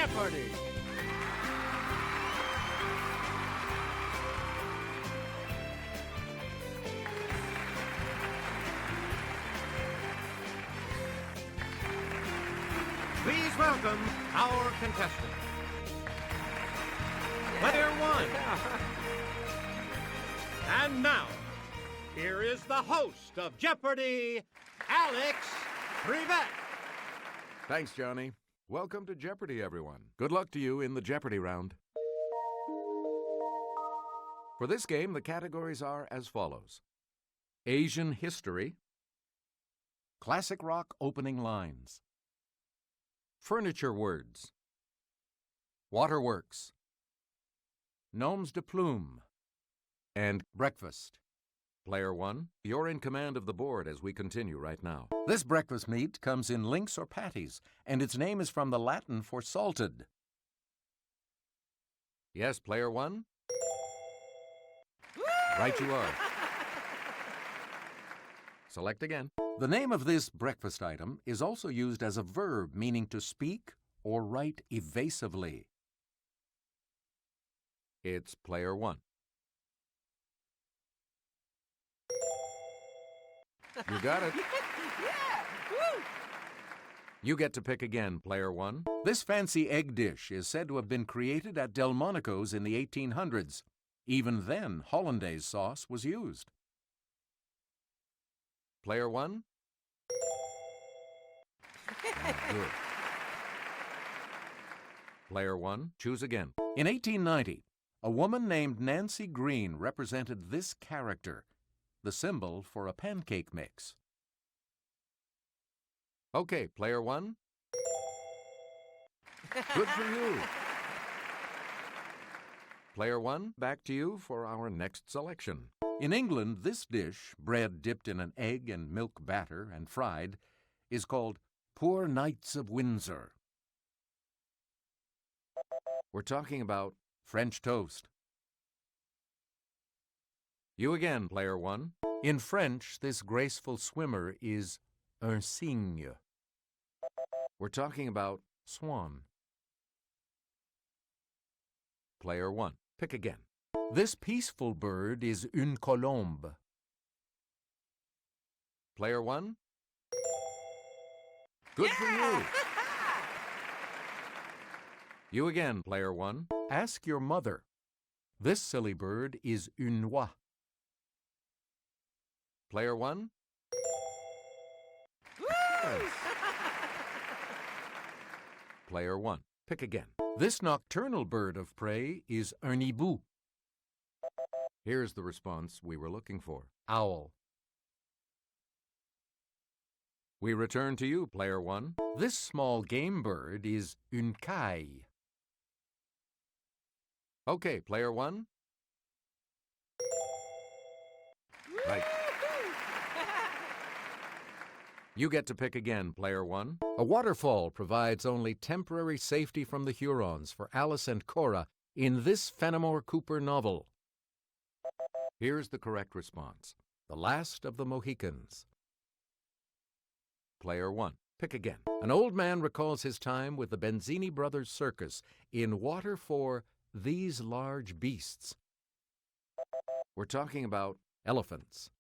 Jeopardy! Please welcome our contestant. Player one. And now, here is the host of Jeopardy, Alex Trebek. Thanks, Johnny. Welcome to Jeopardy, everyone. Good luck to you in the Jeopardy round. For this game, the categories are as follows: Asian history, classic rock opening lines, furniture words, waterworks, noms de plume, and breakfast. Player one, you're in command of the board as we continue right now. This breakfast meat comes in links or patties, and its name is from the Latin for salted. Yes, player one? Right you are. Select again. The name of this breakfast item is also used as a verb meaning to speak or write evasively. It's player one. You got it. Yeah! Woo! You get to pick again, player one. This fancy egg dish is said to have been created at Delmonico's in the 1800s. Even then, hollandaise sauce was used. Player one? Good. Player one, choose again. In 1890, a woman named Nancy Green represented this character, the symbol for a pancake mix. Okay, player one. Good for you. Player one, back to you for our next selection. In England, this dish, bread dipped in an egg and milk batter and fried, is called Poor Knights of Windsor. We're talking about French toast. You again, player one. In French, this graceful swimmer is un cygne. We're talking about swan. Player one, pick again. This peaceful bird is une colombe. Player one. Good for you. You again, player one. Ask your mother. This silly bird is une oie. Player one. Yes. Player one, pick again. This nocturnal bird of prey is un hibou. Here's the response we were looking for. Owl. We return to you, player one. This small game bird is une caille. Okay, player one. Right. You get to pick again, player one. A waterfall provides only temporary safety from the Hurons for Alice and Cora in this Fenimore Cooper novel. Here's the correct response. The Last of the Mohicans. Player one, pick again. An old man recalls his time with the Benzini Brothers Circus in Water for These Large Beasts. We're talking about elephants.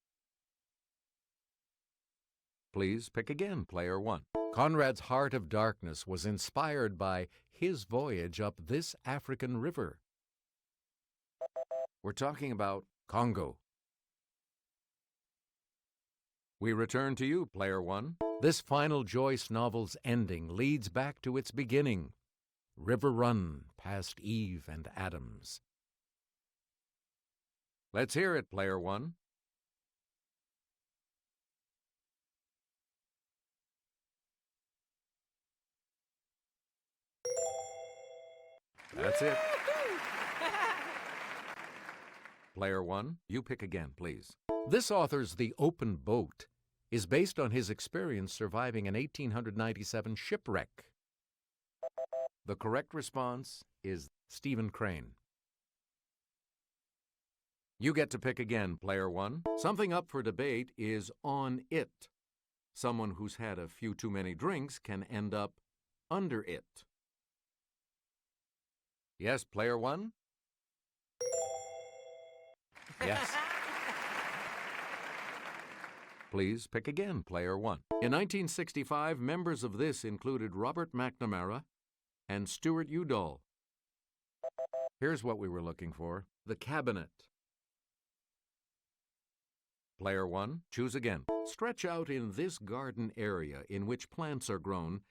Please pick again, player one. Conrad's Heart of Darkness was inspired by his voyage up this African river. We're talking about Congo. We return to you, player one. This final Joyce novel's ending leads back to its beginning. River run past Eve and Adams. Let's hear it, player one. That's it. Player one, you pick again, please. This author's The Open Boat is based on his experience surviving an 1897 shipwreck. The correct response is Stephen Crane. You get to pick again, player one. Something up for debate is on it. Someone who's had a few too many drinks can end up under it. Yes, player one? Yes. Please pick again, player one. In 1965, members of this included Robert McNamara and Stuart Udall. Here's what we were looking for: the cabinet. Player one, choose again. Stretch out in this garden area in which plants are grown,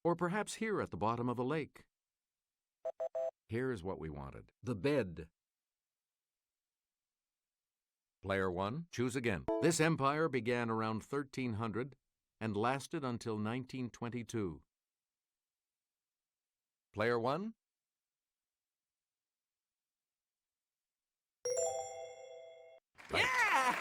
or perhaps here at the bottom of a lake. Here's what we wanted: the bed. Player one, choose again. This empire began around 1300 and lasted until 1922. Player one? Right. Yeah!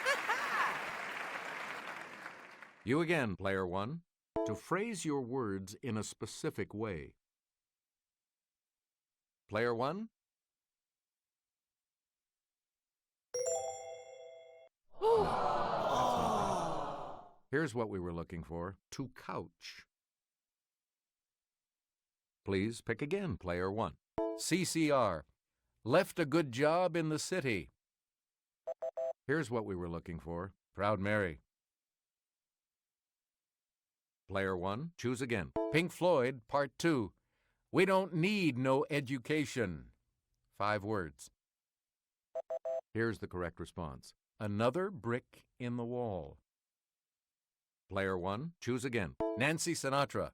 You again, player one, to phrase your words in a specific way. Player one? Here's what we were looking for: to couch. Please pick again, player one. CCR, left a good job in the city. Here's what we were looking for: Proud Mary. Player one, choose again. Pink Floyd, part 2. We don't need no education. 5 words. Here's the correct response: another brick in the wall. Player one, choose again. Nancy Sinatra.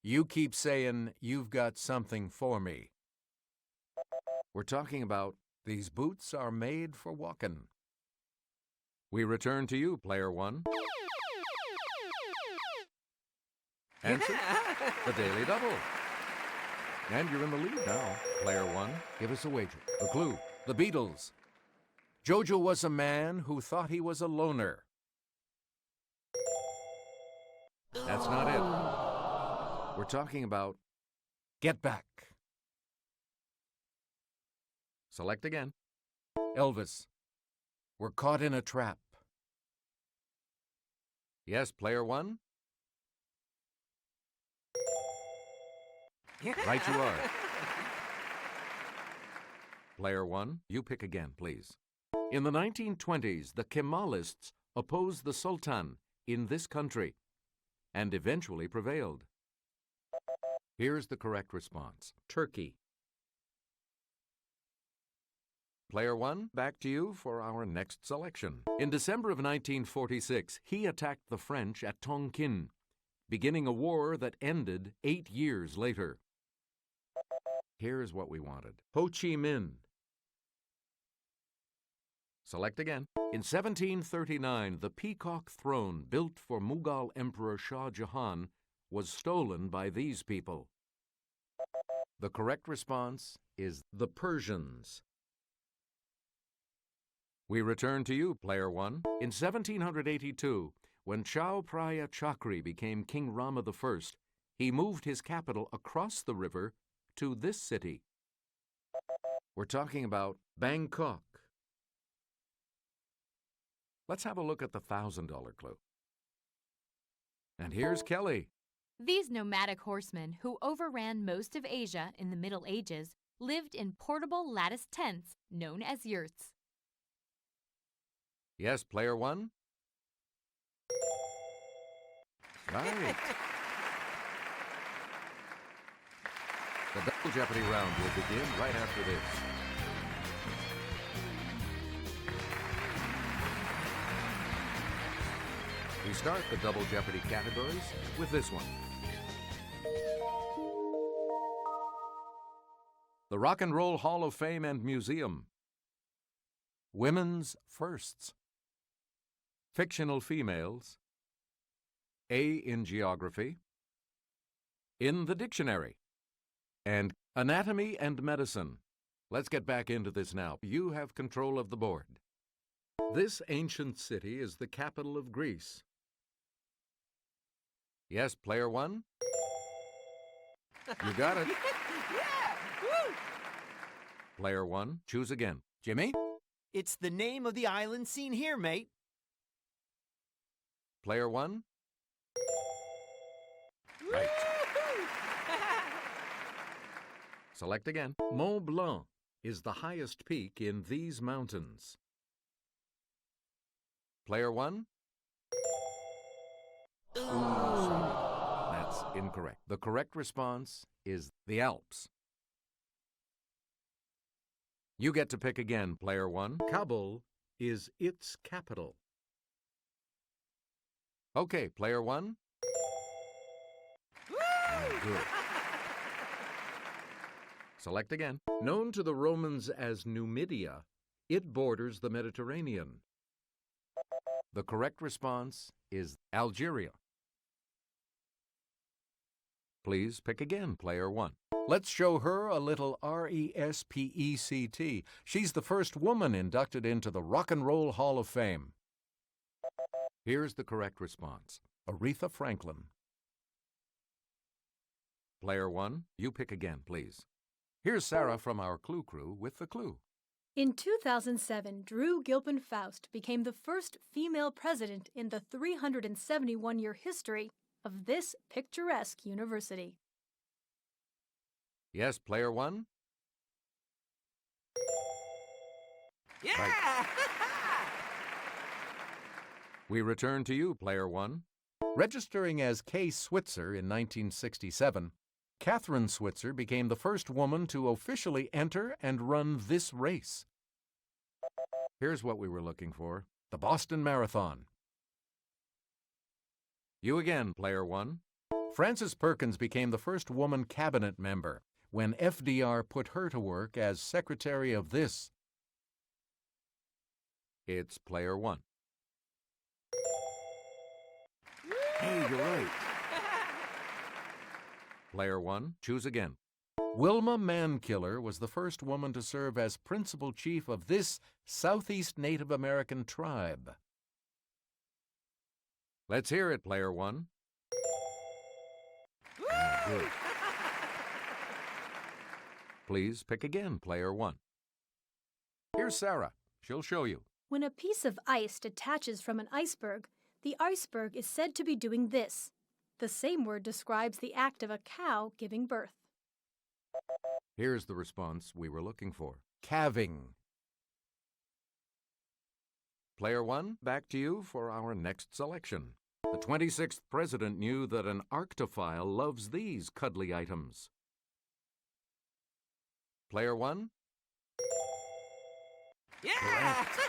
You keep saying you've got something for me. We're talking about these boots are made for walking. We return to you, player one. Answer: the Daily Double. And you're in the lead now. Player one, give us a wager. The clue: the Beatles. Jojo was a man who thought he was a loner. That's not it. We're talking about Get Back. Select again. Elvis. We're caught in a trap. Yes, player one? Right you are. Player one, you pick again, please. In the 1920s, the Kemalists opposed the Sultan in this country and eventually prevailed. Here's the correct response: Turkey. Player one, back to you for our next selection. In December of 1946, he attacked the French at Tonkin, beginning a war that ended 8 years later. Here's what we wanted: Ho Chi Minh. Select again. In 1739, the Peacock Throne built for Mughal Emperor Shah Jahan was stolen by these people. The correct response is the Persians. We return to you, player one. In 1782, when Chao Phraya Chakri became King Rama I, he moved his capital across the river to this city. We're talking about Bangkok. Let's have a look at the $1,000 clue. And here's Kelly. These nomadic horsemen, who overran most of Asia in the Middle Ages, lived in portable lattice tents known as yurts. Yes, player one? Right. The Double Jeopardy round will begin right after this. We start the Double Jeopardy categories with this one. The Rock and Roll Hall of Fame and Museum. Women's Firsts. Fictional females. A in geography. In the dictionary. And anatomy and medicine. Let's get back into this now. You have control of the board. This ancient city is the capital of Greece. Yes, player one? You got it. Yeah! Woo! Player one, choose again. Jimmy? It's the name of the island seen here, mate. Player one? Right. Select again. Mont Blanc is the highest peak in these mountains. Player 1? Ooh, sorry. That's incorrect. The correct response is the Alps. You get to pick again, Player 1. Kabul is its capital. Okay, Player 1. Good. Select again. Known to the Romans as Numidia, it borders the Mediterranean. The correct response is Algeria. Please pick again, Player 1. Let's show her a little RESPECT. She's the first woman inducted into the Rock and Roll Hall of Fame. Here's the correct response. Aretha Franklin. Player 1, you pick again, please. Here's Sarah from our Clue Crew with the clue. In 2007, Drew Gilpin Faust became the first female president in the 371-year history of this picturesque university. Yes, Player 1? Yeah! Right. We return to you, Player 1. Registering as Kay Switzer in 1967, Catherine Switzer became the first woman to officially enter and run this race. Here's what we were looking for: the Boston Marathon. You again, Player 1. Frances Perkins became the first woman cabinet member when FDR put her to work as secretary of this. It's Player 1. Hey, you're right. Player 1, choose again. Wilma Mankiller was the first woman to serve as principal chief of this Southeast Native American tribe. Let's hear it, Player 1. Good. Please pick again, Player 1. Here's Sarah. She'll show you. When a piece of ice detaches from an iceberg, the iceberg is said to be doing this. The same word describes the act of a cow giving birth. Here's the response we were looking for: calving. Player 1, back to you for our next selection. The 26th president knew that an Arctophile loves these cuddly items. Player 1? Yeah! Correct.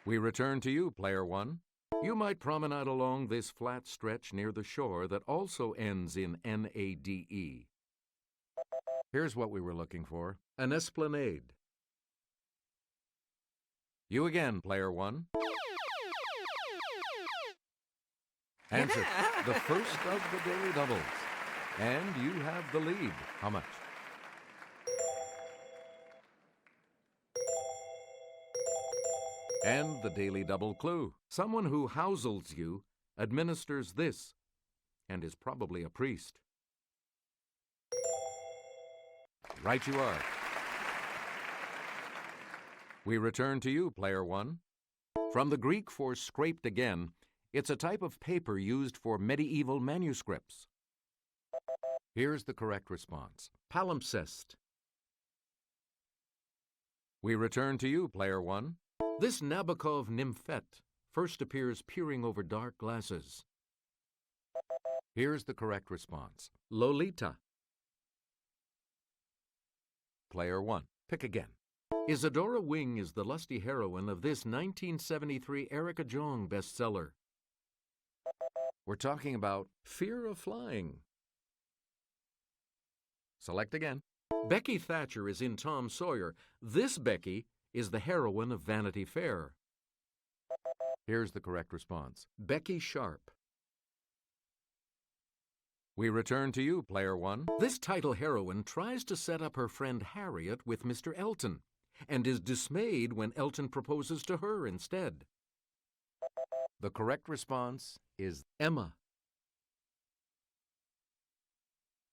We return to you, Player 1. You might promenade along this flat stretch near the shore that also ends in N-A-D-E. Here's what we were looking for: an esplanade. You again, Player 1. Answer, the first of the Daily Doubles. And you have the lead. How much? And the Daily Double clue. Someone who housels you administers this and is probably a priest. Right you are. We return to you, Player 1. From the Greek for scraped again, it's a type of paper used for medieval manuscripts. Here's the correct response: palimpsest. We return to you, Player 1. This Nabokov nymphette first appears peering over dark glasses. Here's the correct response: Lolita. Player 1, pick again. Isadora Wing is the lusty heroine of this 1973 Erica Jong bestseller. We're talking about Fear of Flying. Select again. Becky Thatcher is in Tom Sawyer. This Becky is the heroine of Vanity Fair. Here's the correct response: Becky Sharp. We return to you, Player 1. This title heroine tries to set up her friend Harriet with Mr. Elton and is dismayed when Elton proposes to her instead. The correct response is Emma.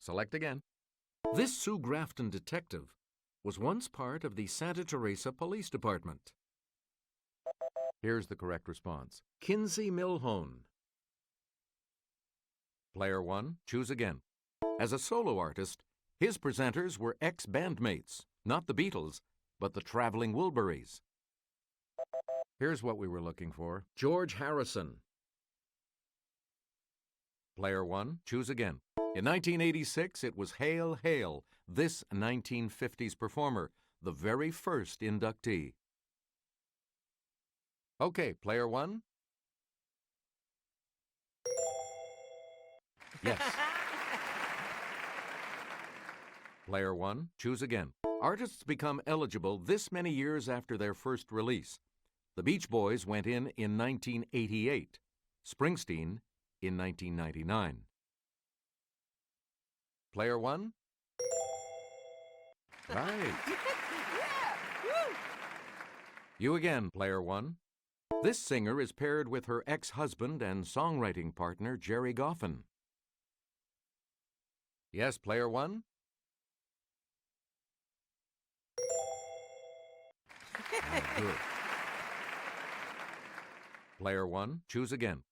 Select again. This Sue Grafton detective was once part of the Santa Teresa Police Department. Here's the correct response: Kinsey Milhone. Player 1, choose again. As a solo artist, his presenters were ex-bandmates, not the Beatles, but the Traveling Wilburys. Here's what we were looking for. George Harrison. Player 1, choose again. In 1986, it was Hail, Hail, this 1950s performer, the very first inductee. Okay, Player 1. Yes. Player 1, choose again. Artists become eligible this many years after their first release. The Beach Boys went in 1988. Springsteen in 1999. Player 1? Right. You again, Player 1. This singer is paired with her ex-husband and songwriting partner, Jerry Goffin. Yes, Player 1? Good. Player 1, choose again.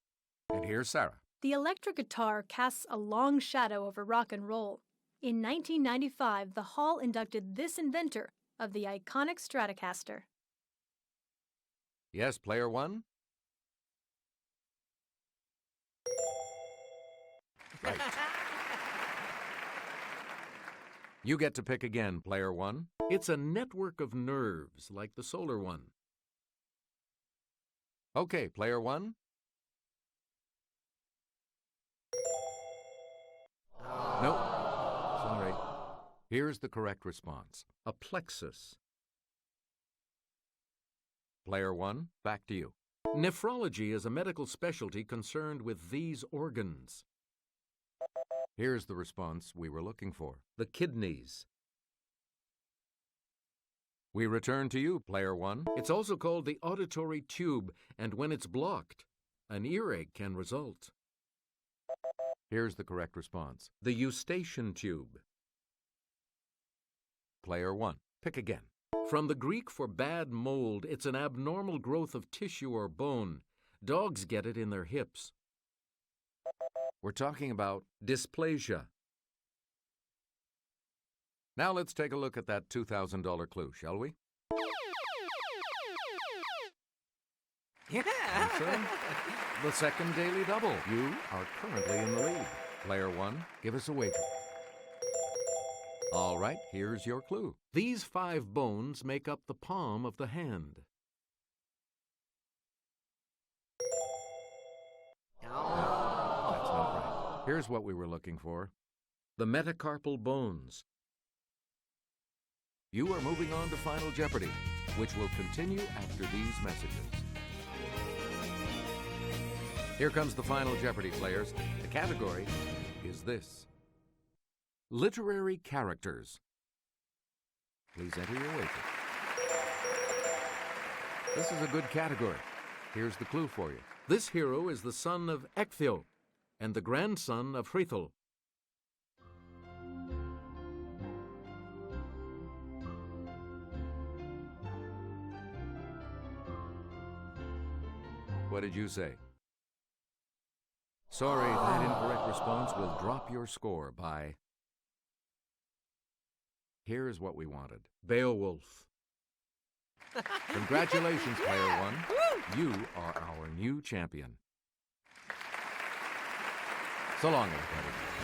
And here's Sarah. The electric guitar casts a long shadow over rock and roll. In 1995, the Hall inducted this inventor of the iconic Stratocaster. Yes, Player 1? Right. You get to pick again, Player 1. It's a network of nerves, like the solar one. Okay, Player 1. Nope. Sorry. Here's the correct response. A plexus. Player 1, back to you. Nephrology is a medical specialty concerned with these organs. Here's the response we were looking for. The kidneys. We return to you, Player 1. It's also called the auditory tube, and when it's blocked, an earache can result. Here's the correct response. The eustachian tube. Player 1, pick again. From the Greek for bad mold, it's an abnormal growth of tissue or bone. Dogs get it in their hips. We're talking about dysplasia. Now let's take a look at that $2,000 clue, shall we? Yeah. Answer, the second daily double. You are currently in the lead. Player 1, give us a wager. All right, here's your clue. These 5 bones make up the palm of the hand. That's not right. Here's what we were looking for. The metacarpal bones. You are moving on to Final Jeopardy, which will continue after these messages. Here comes the Final Jeopardy, players. The category is this. Literary characters. Please enter your wager. This is a good category. Here's the clue for you. This hero is the son of Ecthio and the grandson of Hrethel. What did you say? Sorry, that incorrect response will drop your score by... Here's what we wanted. Beowulf. Congratulations, Player 1. You are our new champion. So long, everybody.